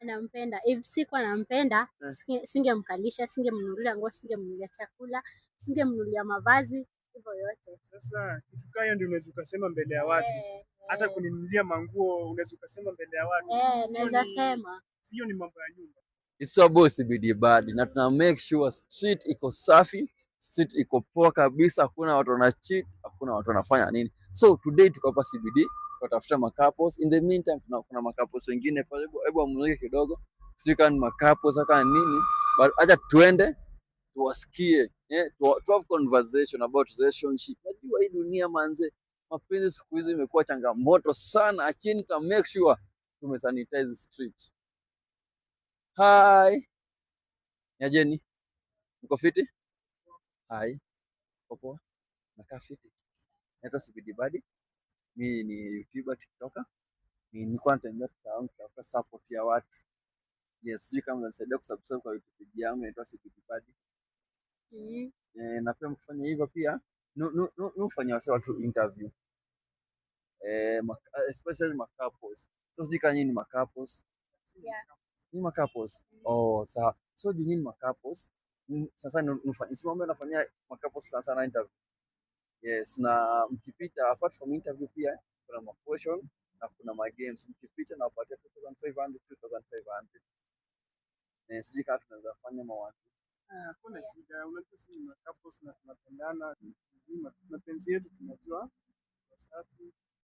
nampenda. If sikuwa nampenda, singemkalisha, singemnunulia nguo, singemnunulia chakula, singemnunulia mavazi, hivyo yote. Sasa kitu kama hiyo ndio unaweza ukasema mbele ya watu. Hata kuninunulia manguo unaweza ukasema mbele ya watu. Naweza sema. Sio ni mambo ya nyumba. It's your boss CBD Bad na tuna make sure street iko safi, street iko poa kabisa, hakuna watu wana cheat, hakuna watu wanafanya nini. So today tuko hapa CBD tutafuta makapos. In the meantime kuna makapos wengine pale, hebu amulike kidogo. Sio kama makapos hata nini, but acha tuende tuwasikie, to have conversation about relationship. Najua hii dunia manze, mapenzi siku hizi imekuwa changamoto sana, lakini tuta make sure tumesanitize street. Hi. Nyajeni. Mko fiti? Hi. Popo. Nakaa fiti. Naitwa CBD Bad. Mimi ni YouTuber, TikToker. Nilikuwa natembea town kutafuta support ya watu. Yes, sijui kama mnasaidia kusubscribe kwa YouTube page yangu inaitwa CBD Bad. Na pia mkifanya hivyo pia nufanya watu interview. Especially couples. So sijui kama nyinyi ni couples. Yeah. Ni couples. Oh, sawa. So nyinyi ni couples. Sasa nisimame nafanyia couples sana interview. Yes, na mkipita apart from interview pia kuna ma question na kuna ma games. Mkipita na wapatia 2500. Sijui kama tunaweza fanya mawatu. Kuna shida, unajua sisi ni couples na tunapendana. Mapenzi yetu tunajua safi.